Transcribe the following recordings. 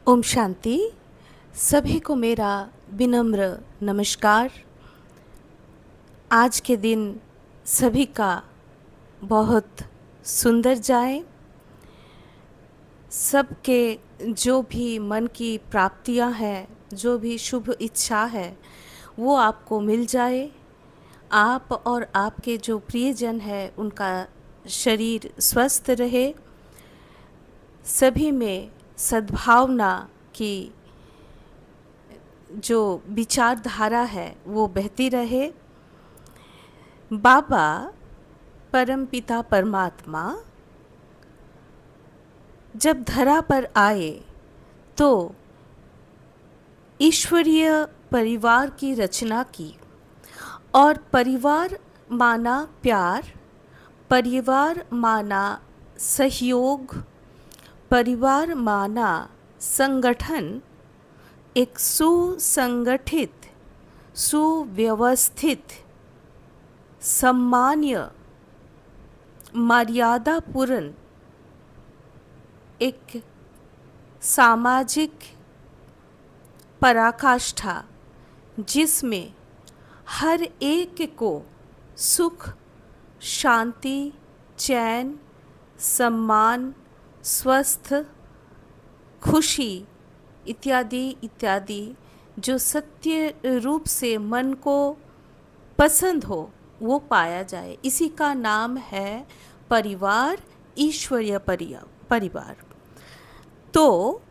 ओम शांति। सभी को मेरा विनम्र नमस्कार। आज के दिन सभी का बहुत सुंदर जाए। सबके जो भी मन की प्राप्तियां हैं, जो भी शुभ इच्छा है, वो आपको मिल जाए। आप और आपके जो प्रियजन है उनका शरीर स्वस्थ रहे। सभी में सद्भावना की जो विचारधारा है वो बहती रहे। बाबा परमपिता परमात्मा जब धरा पर आए तो ईश्वरीय परिवार की रचना की। और परिवार माना प्यार, परिवार माना सहयोग, परिवार माना संगठन, एक सुसंगठित, सुव्यवस्थित, सम्मान्य, मर्यादापूर्ण एक सामाजिक पराकाष्ठा, जिसमें हर एक को सुख, शांति, चैन, सम्मान, स्वस्थ, खुशी इत्यादि इत्यादि जो सत्य रूप से मन को पसंद हो वो पाया जाए। इसी का नाम है परिवार, ईश्वरीय परिवार। तो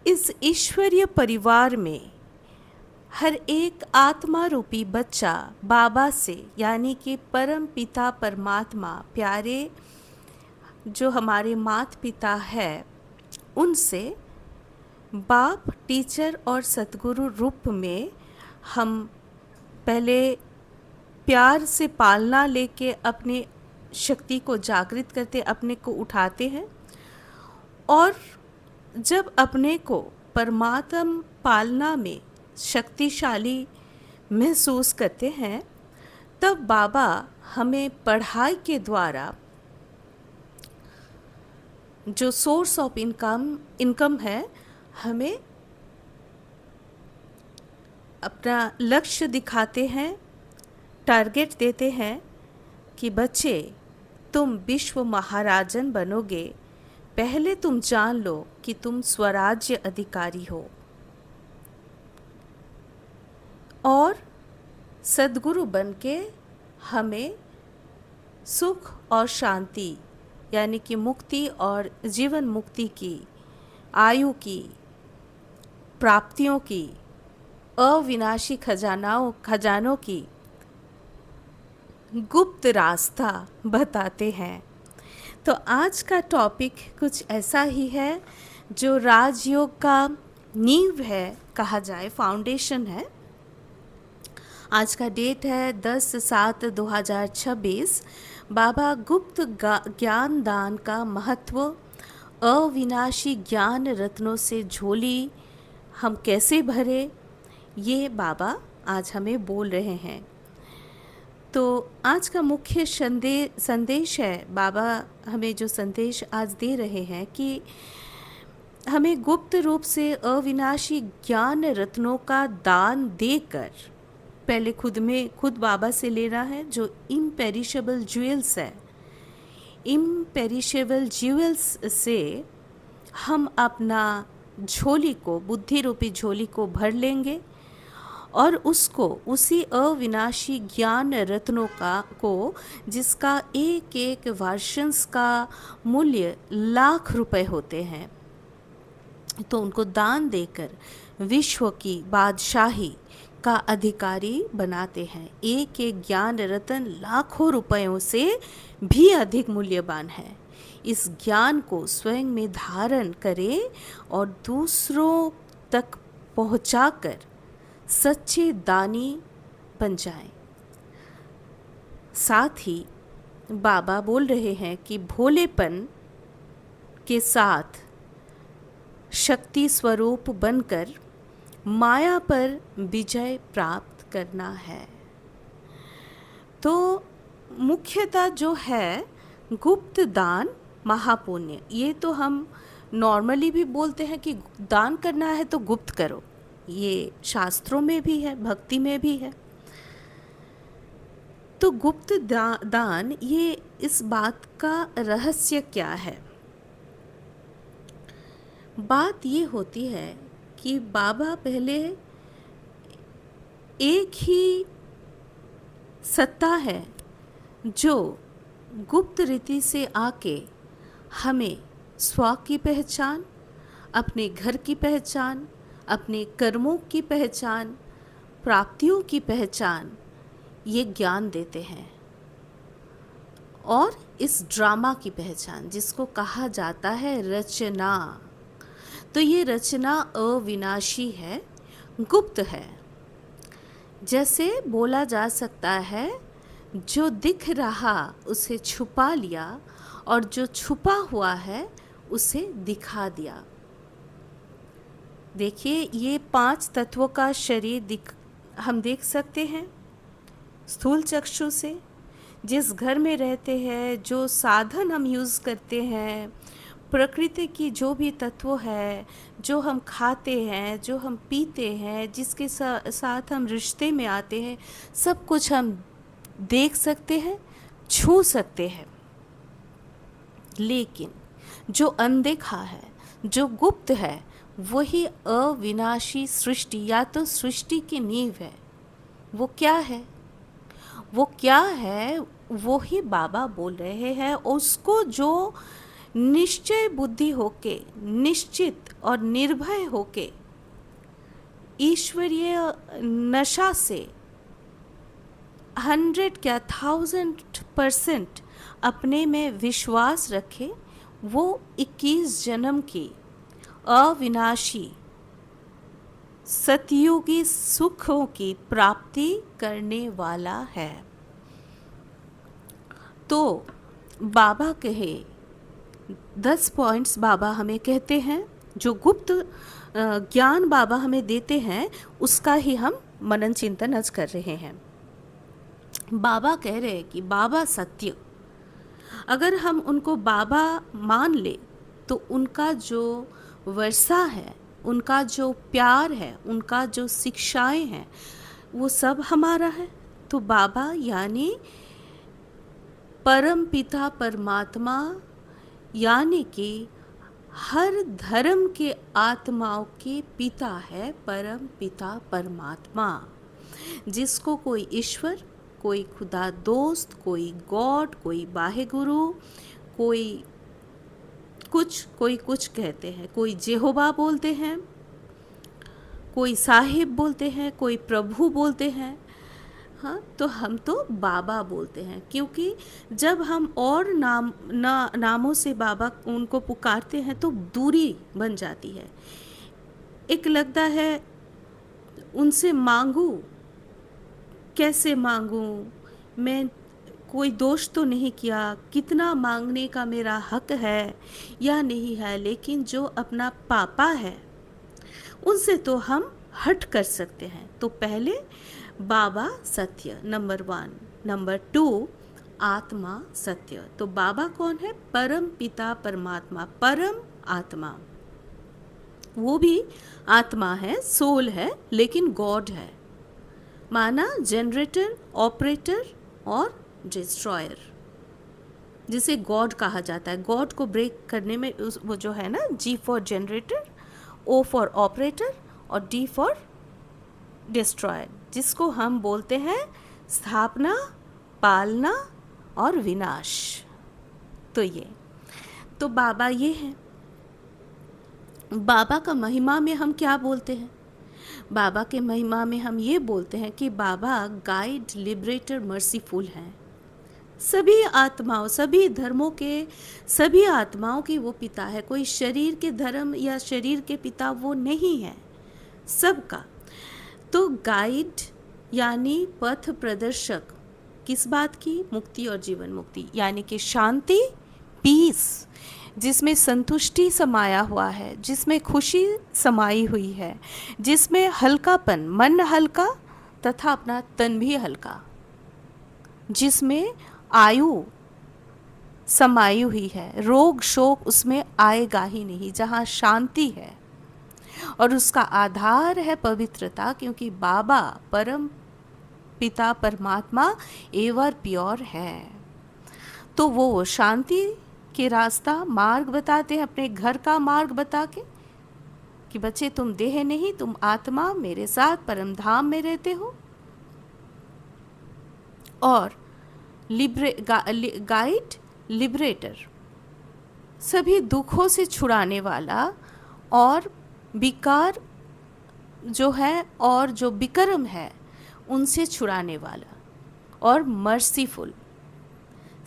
इस ईश्वरीय परिवार में हर एक आत्मा रूपी बच्चा बाबा से, यानी कि परम पिता परमात्मा, प्यारे जो हमारे माता पिता है, उनसे बाप, टीचर और सतगुरु रूप में हम पहले प्यार से पालना लेके अपने शक्ति को जागृत करते, अपने को उठाते हैं। और जब अपने को परमात्म पालना में शक्तिशाली महसूस करते हैं, तब बाबा हमें पढ़ाई के द्वारा जो सोर्स ऑफ इनकम है, हमें अपना लक्ष्य दिखाते हैं, टारगेट देते हैं कि बच्चे तुम विश्व महाराजन बनोगे, पहले तुम जान लो कि तुम स्वराज्य अधिकारी हो। और सद्गुरु बनके हमें सुख और शांति, यानी कि मुक्ति और जीवन मुक्ति की, आयु की, प्राप्तियों की, अविनाशी खजानों की गुप्त रास्ता बताते हैं। तो आज का टॉपिक कुछ ऐसा ही है जो राजयोग का नींव है, कहा जाए फाउंडेशन है। आज का डेट है 10/7/2026। बाबा गुप्त ज्ञान दान का महत्व, अविनाशी ज्ञान रत्नों से झोली हम कैसे भरे, ये बाबा आज हमें बोल रहे हैं। तो आज का मुख्य संदेश है, बाबा हमें जो संदेश आज दे रहे हैं कि हमें गुप्त रूप से अविनाशी ज्ञान रत्नों का दान देकर, पहले खुद बाबा से लेना है, जो इम्पेरिशेबल ज्वेल्स है। इम्पेरिशेबल ज्वेल्स से हम अपना झोली को, बुद्धि रूपी झोली को भर लेंगे और उसको उसी अविनाशी ज्ञान रत्नों को, जिसका एक एक वर्षन्स का मूल्य लाख रुपए होते हैं, तो उनको दान देकर विश्व की बादशाही का अधिकारी बनाते हैं। एक एक ज्ञान रत्न लाखों रुपयों से भी अधिक मूल्यवान है। इस ज्ञान को स्वयं में धारण करें और दूसरों तक पहुंचाकर सच्चे दानी बन जाएं। साथ ही बाबा बोल रहे हैं कि भोलेपन के साथ शक्ति स्वरूप बनकर माया पर विजय प्राप्त करना है। तो मुख्यतः जो है गुप्त दान महापुण्य, ये तो हम नॉर्मली भी बोलते हैं कि दान करना है तो गुप्त करो, ये शास्त्रों में भी है, भक्ति में भी है। तो गुप्त दान, ये इस बात का रहस्य क्या है? बात ये होती है कि बाबा पहले एक ही सत्ता है जो गुप्त रीति से आके हमें स्व की पहचान, अपने घर की पहचान, अपने कर्मों की पहचान, प्राप्तियों की पहचान, ये ज्ञान देते हैं। और इस ड्रामा की पहचान, जिसको कहा जाता है रचना, तो ये रचना अविनाशी है, गुप्त है। जैसे बोला जा सकता है, जो दिख रहा उसे छुपा लिया और जो छुपा हुआ है उसे दिखा दिया। देखिए, ये 5 तत्वों का शरीर हम देख सकते हैं स्थूल चक्षु से। जिस घर में रहते हैं, जो साधन हम यूज़ करते हैं, प्रकृति की जो भी तत्व है, जो हम खाते हैं, जो हम पीते हैं, जिसके साथ हम रिश्ते में आते हैं, सब कुछ हम देख सकते हैं, छू सकते हैं। लेकिन जो अनदेखा है, जो गुप्त है, वही अविनाशी सृष्टि या तो सृष्टि की नींव है। वो क्या है? वो क्या है? वो ही बाबा बोल रहे हैं। उसको जो निश्चय बुद्धि होके, निश्चित और निर्भय होके, ईश्वरीय नशा से 100 क्या 1000% अपने में विश्वास रखे, वो 21 जन्म की अविनाशी सतयुगी सुखों की प्राप्ति करने वाला है। तो बाबा कहे 10 पॉइंट्स बाबा हमें कहते हैं, जो गुप्त ज्ञान बाबा हमें देते हैं, उसका ही हम मनन चिंतन आज कर रहे हैं। बाबा कह रहे हैं कि बाबा सत्य, अगर हम उनको बाबा मान ले तो उनका जो वर्षा है, उनका जो प्यार है, उनका जो शिक्षाएं हैं, वो सब हमारा है। तो बाबा यानी परम पिता परमात्मा, यानी कि हर धर्म के आत्माओं के पिता है परम पिता परमात्मा, जिसको कोई ईश्वर, कोई खुदा दोस्त, कोई गॉड, कोई बाहे गुरु, कोई कुछ कहते हैं, कोई जेहोवा बोलते हैं, कोई साहिब बोलते हैं, कोई प्रभु बोलते हैं। हाँ, तो हम तो बाबा बोलते हैं, क्योंकि जब हम और नामों से बाबा उनको पुकारते हैं तो दूरी बन जाती है। एक लगता है उनसे मांगूं, कैसे मांगूं, मैं कोई दोष तो नहीं किया, कितना मांगने का मेरा हक है या नहीं है। लेकिन जो अपना पापा है उनसे तो हम हट कर सकते हैं। तो पहले बाबा सत्य, नंबर 1। नंबर 2 आत्मा सत्य। तो बाबा कौन है? परम पिता परमात्मा, परम आत्मा। वो भी आत्मा है, सोल है, लेकिन गॉड है। माना जनरेटर, ऑपरेटर और डिस्ट्रॉयर, जिसे गॉड कहा जाता है। गॉड को ब्रेक करने में वो जो है ना, G for generator, O for operator और डी फॉर डिस्ट्रॉयर, जिसको हम बोलते हैं स्थापना, पालना और विनाश। तो बाबा ये हैं। बाबा का महिमा में हम क्या बोलते हैं? बाबा के महिमा में हम ये बोलते हैं कि बाबा गाइड, लिबरेटर, मर्सीफुल हैं। सभी आत्माओं, सभी धर्मों के सभी आत्माओं की वो पिता है। कोई शरीर के धर्म या शरीर के पिता वो नहीं है, सबका। तो गाइड यानी पथ प्रदर्शक, किस बात की? मुक्ति और जीवन मुक्ति, यानी कि शांति, पीस, जिसमें संतुष्टि समाया हुआ है, जिसमें खुशी समाई हुई है, जिसमें हल्कापन, मन हल्का तथा अपना तन भी हल्का, जिसमें आयु समाई हुई है, रोग शोक उसमें आएगा ही नहीं, जहाँ शांति है। और उसका आधार है पवित्रता, क्योंकि बाबा परम पिता परमात्मा एवर प्योर है। तो वो शांति के रास्ता मार्ग बताते हैं, अपने घर का मार्ग बता के, कि बच्चे तुम देह नहीं, तुम आत्मा मेरे साथ परम धाम में रहते हो। और गाइड, लिबरेटर, सभी दुखों से छुड़ाने वाला, और विकार जो है और जो विक्रम है उनसे छुड़ाने वाला, और मर्सीफुल,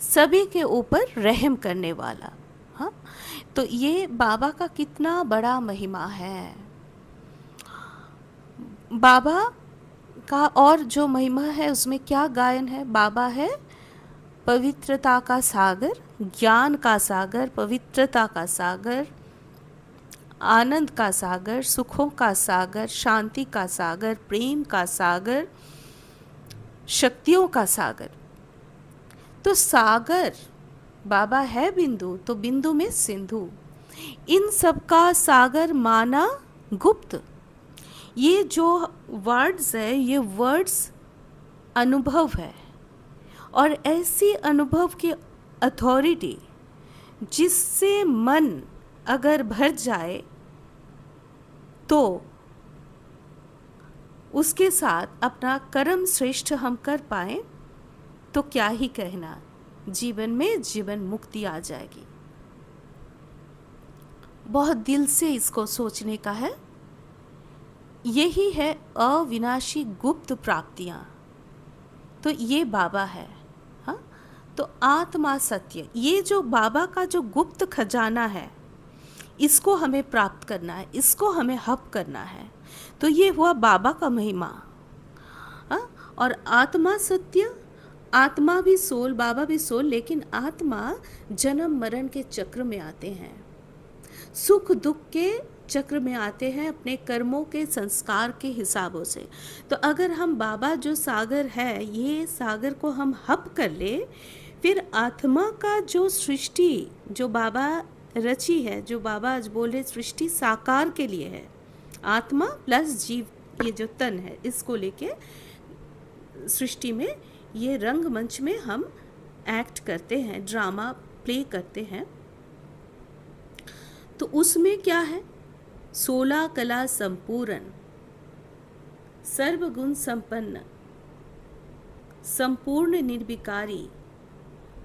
सभी के ऊपर रहम करने वाला। हाँ, तो ये बाबा का कितना बड़ा महिमा है। बाबा का और जो महिमा है उसमें क्या गायन है? बाबा है पवित्रता का सागर, ज्ञान का सागर, पवित्रता का सागर, आनंद का सागर, सुखों का सागर, शांति का सागर, प्रेम का सागर, शक्तियों का सागर। तो सागर बाबा है बिंदु, तो बिंदु में सिंधु, इन सब का सागर माना गुप्त। ये जो वर्ड्स है, ये वर्ड्स अनुभव है, और ऐसी अनुभव की अथॉरिटी जिससे मन अगर भर जाए तो उसके साथ अपना कर्म श्रेष्ठ हम कर पाए, तो क्या ही कहना, जीवन में जीवन मुक्ति आ जाएगी। बहुत दिल से इसको सोचने का है। यही है अविनाशी गुप्त प्राप्तियां। तो ये बाबा है। हाँ, तो आत्मा सत्य, ये जो बाबा का जो गुप्त खजाना है, इसको हमें प्राप्त करना है, इसको हमें हब करना है। तो ये हुआ बाबा का महिमा। हाँ, और आत्मा सत्य, आत्मा भी सोल, बाबा भी सोल, लेकिन आत्मा जन्म मरण के चक्र में आते हैं, सुख दुख के चक्र में आते हैं, अपने कर्मों के संस्कार के हिसाबों से। तो अगर हम बाबा जो सागर है, ये सागर को हम हब कर ले, फिर आत्मा का जो सृष्टि जो बाबा रची है, जो बाबा आज बोले सृष्टि साकार के लिए है, आत्मा प्लस जीव, ये जो तन है, इसको लेके सृष्टि में ये रंगमंच में हम एक्ट करते हैं, ड्रामा प्ले करते हैं। तो उसमें क्या है? 16 कला संपूर्ण, सर्वगुण संपन्न, संपूर्ण निर्विकारी,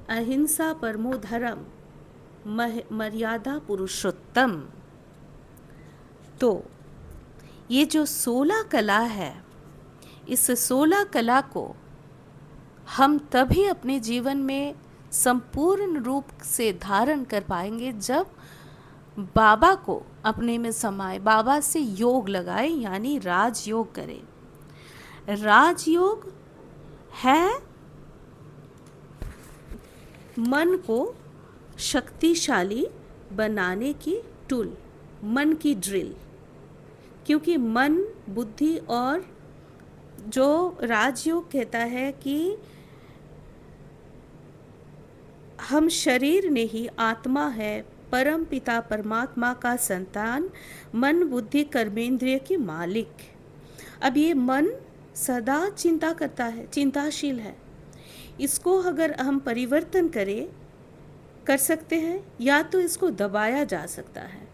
अहिंसा परमो धर्म, मर्यादा पुरुषोत्तम। तो ये जो 16 कला है, इस 16 कला को हम तभी अपने जीवन में संपूर्ण रूप से धारण कर पाएंगे जब बाबा को अपने में समाए, बाबा से योग लगाए, यानी राजयोग करें। राजयोग है मन को शक्तिशाली बनाने की टूल, मन की ड्रिल। क्योंकि मन, बुद्धि और जो राजयोग कहता है कि हम शरीर नहीं, आत्मा है, परम पिता परमात्मा का संतान, मन बुद्धि कर्मेंद्रिय के मालिक। अब ये मन सदा चिंता करता है, चिंताशील है। इसको अगर हम परिवर्तन कर सकते हैं, या तो इसको दबाया जा सकता है।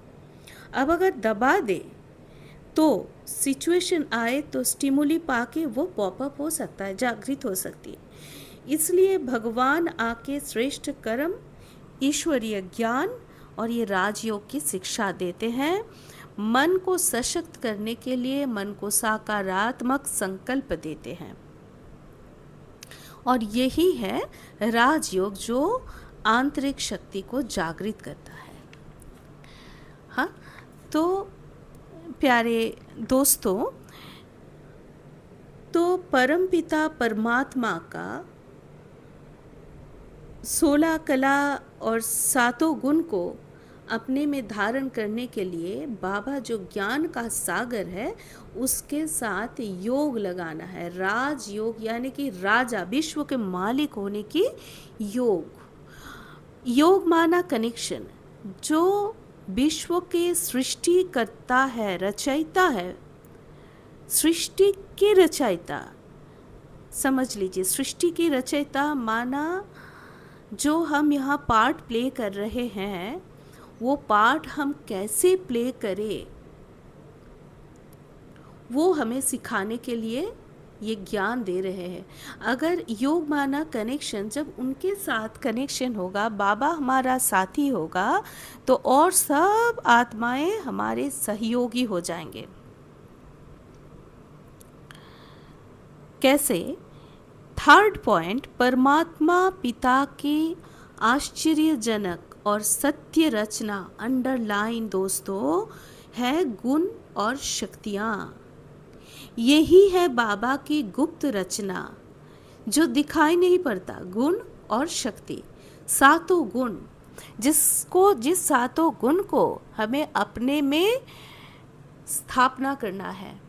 अब अगर दबा दे तो सिचुएशन आए तो स्टिमुली पाके वो पॉपअप हो सकता है, जागृत हो सकती है। इसलिए भगवान आके श्रेष्ठ कर्म, ईश्वरीय ज्ञान और ये राजयोग की शिक्षा देते हैं। मन को सशक्त करने के लिए मन को सकारात्मक संकल्प देते हैं, और यही है राजयोग जो आंतरिक शक्ति को जागृत करता है। हाँ, तो प्यारे दोस्तों, तो परमपिता परमात्मा का 16 कला और 7 गुण को अपने में धारण करने के लिए बाबा जो ज्ञान का सागर है, उसके साथ योग लगाना है। राज योग यानी कि राजा, विश्व के मालिक होने की योग। योग माना कनेक्शन, जो विश्व के सृष्टि करता है, रचयिता है, सृष्टि के रचयिता, समझ लीजिए, सृष्टि की रचयिता माना जो हम यहाँ पार्ट प्ले कर रहे हैं, वो पार्ट हम कैसे प्ले करें वो हमें सिखाने के लिए ये ज्ञान दे रहे हैं। अगर योग माना कनेक्शन, जब उनके साथ कनेक्शन होगा, बाबा हमारा साथी होगा, तो और सब आत्माएं हमारे सहयोगी हो जाएंगे। कैसे? थर्ड पॉइंट, परमात्मा पिता की आश्चर्यजनक और सत्य रचना, अंडरलाइन दोस्तों, है गुण और शक्तियाँ। यही है बाबा की गुप्त रचना जो दिखाई नहीं पड़ता, गुण और शक्ति, सातों गुण, जिस सातों गुण को हमें अपने में स्थापना करना है।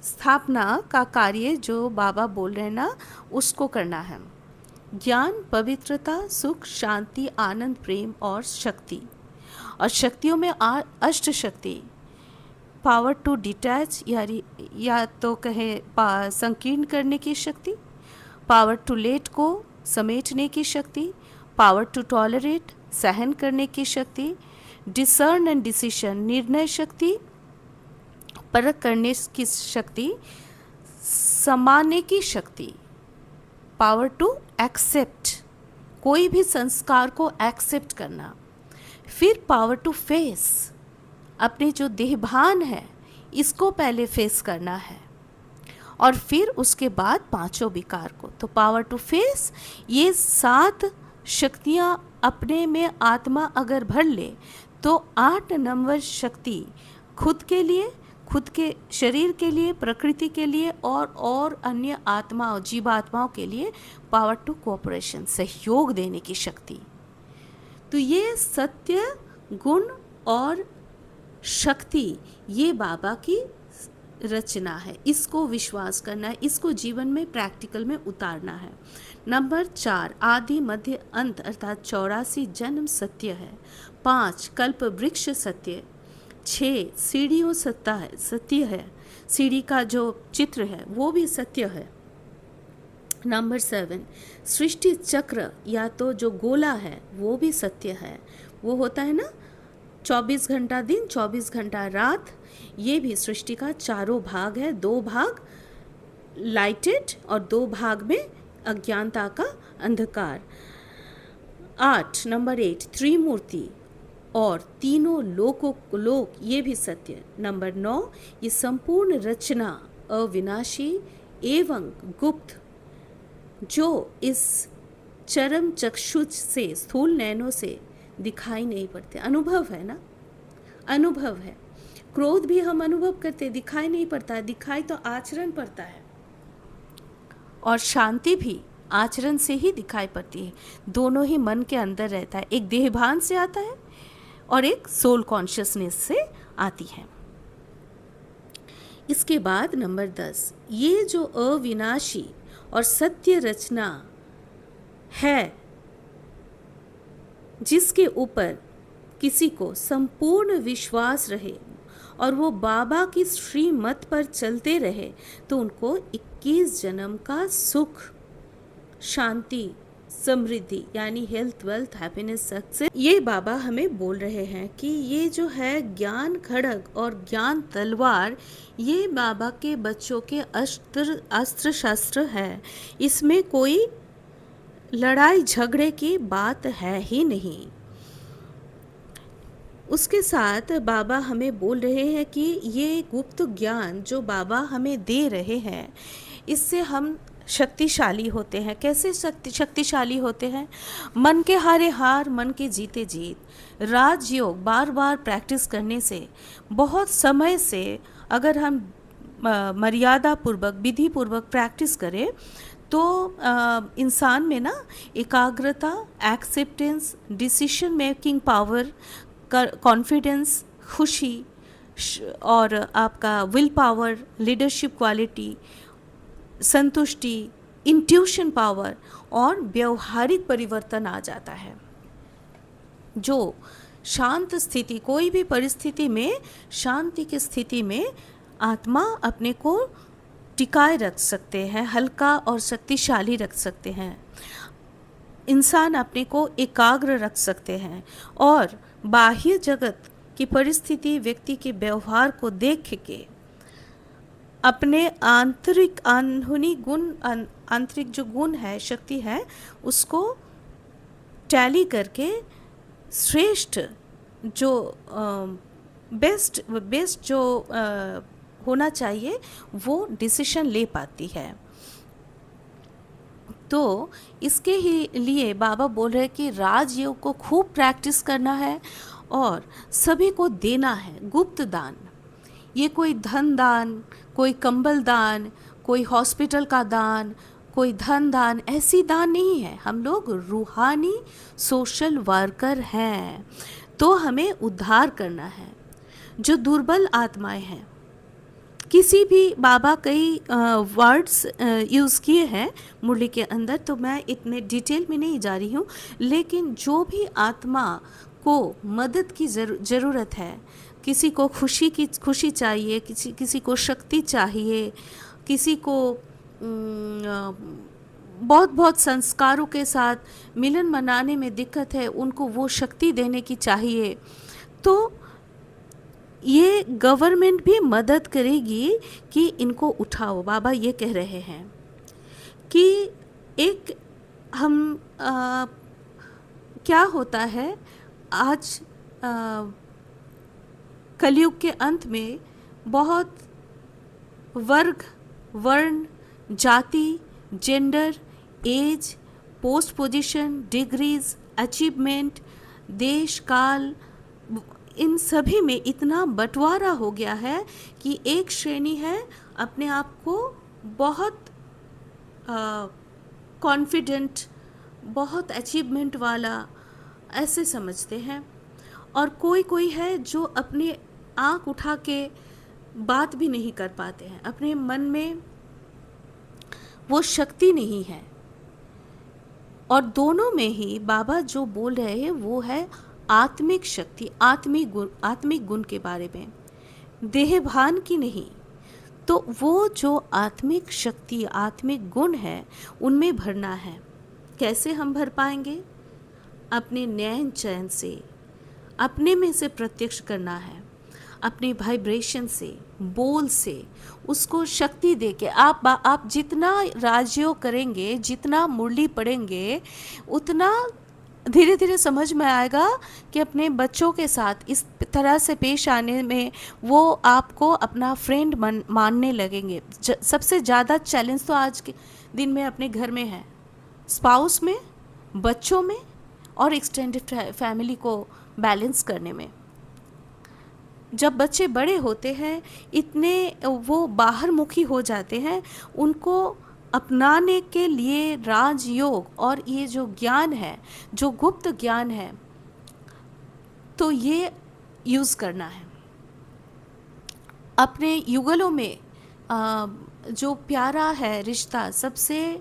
स्थापना का कार्य जो बाबा बोल रहे हैं ना, उसको करना है। ज्ञान, पवित्रता, सुख, शांति, आनंद, प्रेम और शक्ति। और शक्तियों में अष्ट शक्ति, पावर टू डिटैच या तो कहें संकीर्ण करने की शक्ति, पावर टू लेट को समेटने की शक्ति, पावर टू टॉलरेट सहन करने की शक्ति, डिसर्न एंड डिसीजन निर्णय शक्ति, परख करने की शक्ति, समाने की शक्ति, पावर टू एक्सेप्ट, कोई भी संस्कार को एक्सेप्ट करना, फिर पावर टू फेस, अपने जो देहभान है इसको पहले फेस करना है, और फिर उसके बाद पांचों विकार को। तो पावर टू फेस, ये 7 शक्तियाँ अपने में आत्मा अगर भर ले तो 8 नंबर शक्ति खुद के लिए, खुद के शरीर के लिए, प्रकृति के लिए और अन्य आत्माओं, जीवात्माओं के लिए पावर टू कोऑपरेशन, सहयोग देने की शक्ति। तो ये सत्य, गुण और शक्ति, ये बाबा की रचना है। इसको विश्वास करना है, इसको जीवन में प्रैक्टिकल में उतारना है। नंबर 4, आदि मध्य अंत अर्थात 84 जन्म सत्य है। 5, कल्प वृक्ष सत्य। 6, सीढ़ियों सत्य है, सीढ़ी का जो चित्र है वो भी सत्य है। नंबर 7, सृष्टि चक्र या तो जो गोला है वो भी सत्य है, वो होता है ना 24 घंटा दिन 24 घंटा रात, ये भी सृष्टि का चारों भाग है, 2 भाग लाइटेड और 2 भाग में अज्ञानता का अंधकार। 8, नंबर 8, त्रिमूर्ति और तीनों लोक, ये भी सत्य। नंबर 9, ये संपूर्ण रचना अविनाशी एवं गुप्त, जो इस चरम चक्षुष से, स्थूल नैनों से दिखाई नहीं पड़ते। अनुभव है ना, अनुभव है। क्रोध भी हम अनुभव करते, दिखाई नहीं पड़ता, दिखाई तो आचरण पड़ता है। और शांति भी आचरण से ही दिखाई पड़ती है। दोनों ही मन के अंदर रहता है, एक देहभान से आता है और एक सोल कॉन्शियसनेस से आती है। इसके बाद नंबर 10, ये जो अविनाशी और सत्य रचना है, जिसके ऊपर किसी को संपूर्ण विश्वास रहे और वो बाबा की श्रीमत पर चलते रहे, तो उनको 21 जन्म का सुख, शांति, समृद्धि यानी हेल्थ, वेल्थ, हैप्पीनेस, सक्सेस, ये बाबा हमें बोल रहे हैं कि ये जो है ज्ञान खड्ग और ज्ञान तलवार, ये बाबा के बच्चों के अस्त्र शस्त्र है। इसमें कोई लड़ाई झगड़े की बात है ही नहीं। उसके साथ बाबा हमें बोल रहे हैं कि ये गुप्त ज्ञान जो बाबा हमें दे रहे हैं, इससे हम शक्तिशाली होते हैं। कैसे शक्तिशाली होते हैं? मन के हारे हार, मन के जीते जीत। राजयोग बार बार प्रैक्टिस करने से, बहुत समय से अगर हम मर्यादा पूर्वक, विधि पूर्वक प्रैक्टिस करें तो इंसान में ना एकाग्रता, acceptance, decision making power, confidence, खुशी और आपका विल पावर, लीडरशिप क्वालिटी, संतुष्टि, इंट्यूशन पावर और व्यवहारिक परिवर्तन आ जाता है। जो शांत स्थिति, कोई भी परिस्थिति में शांति की स्थिति में आत्मा अपने को टिकाए रख सकते हैं, हल्का और शक्तिशाली रख सकते हैं। इंसान अपने को एकाग्र रख सकते हैं और बाह्य जगत की परिस्थिति, व्यक्ति के व्यवहार को देख के अपने आंतरिक अंदरूनी गुण, आंतरिक जो गुण है, शक्ति है, उसको टैली करके श्रेष्ठ जो बेस्ट जो होना चाहिए वो डिसीजन ले पाती है। तो इसके ही लिए बाबा बोल रहे हैं कि राजयोग को खूब प्रैक्टिस करना है और सभी को देना है गुप्त दान। ये कोई धन दान, कोई कंबल दान, कोई हॉस्पिटल का दान, कोई धन दान, ऐसी दान नहीं है। हम लोग रूहानी सोशल वर्कर हैं, तो हमें उद्धार करना है जो दुर्बल आत्माएं हैं। किसी भी बाबा कई वर्ड्स यूज़ किए हैं मुरली के अंदर, तो मैं इतने डिटेल में नहीं जा रही हूँ, लेकिन जो भी आत्मा को मदद की ज़रूरत है, किसी को खुशी चाहिए, किसी को शक्ति चाहिए, किसी को बहुत संस्कारों के साथ मिलन मनाने में दिक्कत है, उनको वो शक्ति देने की चाहिए, तो ये गवर्नमेंट भी मदद करेगी कि इनको उठाओ। बाबा ये कह रहे हैं कि एक हम क्या होता है आज कलयुग के अंत में बहुत वर्ग, वर्ण, जाति, gender, age, post position, degrees, achievement, देश काल, इन सभी में इतना बंटवारा हो गया है कि एक श्रेणी है अपने आप को बहुत कॉन्फिडेंट, बहुत अचीवमेंट वाला ऐसे समझते हैं, और कोई है जो अपने आँख उठा के बात भी नहीं कर पाते हैं, अपने मन में वो शक्ति नहीं है। और दोनों में ही बाबा जो बोल रहे हैं वो है आत्मिक शक्ति, आत्मिक गुण के बारे में, देहभान की नहीं। तो वो जो आत्मिक शक्ति, आत्मिक गुण है, उनमें भरना है। कैसे हम भर पाएंगे? अपने नैन चैन से, अपने में से प्रत्यक्ष करना है, अपने वाइब्रेशन से, बोल से उसको शक्ति दे के। आप जितना राजयोग करेंगे, जितना मुरली पढ़ेंगे, उतना धीरे धीरे समझ में आएगा कि अपने बच्चों के साथ इस तरह से पेश आने में वो आपको अपना फ्रेंड मानने लगेंगे। सबसे ज़्यादा चैलेंज तो आज के दिन में अपने घर में है, स्पाउस में, बच्चों में और एक्सटेंडेड फैमिली को बैलेंस करने में। जब बच्चे बड़े होते हैं, इतने वो बाहर मुखी हो जाते हैं, उनको अपनाने के लिए राजयोग और ये जो ज्ञान है, जो गुप्त ज्ञान है, तो ये यूज़ करना है। अपने युगलों में जो प्यारा है रिश्ता, सबसे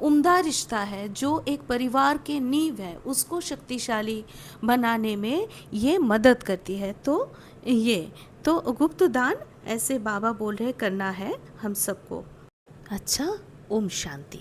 उम्दा रिश्ता है, जो एक परिवार के नींव है, उसको शक्तिशाली बनाने में ये मदद करती है। तो ये तो गुप्त दान ऐसे बाबा बोल रहे करना है हम सबको। अच्छा, ओम शांति।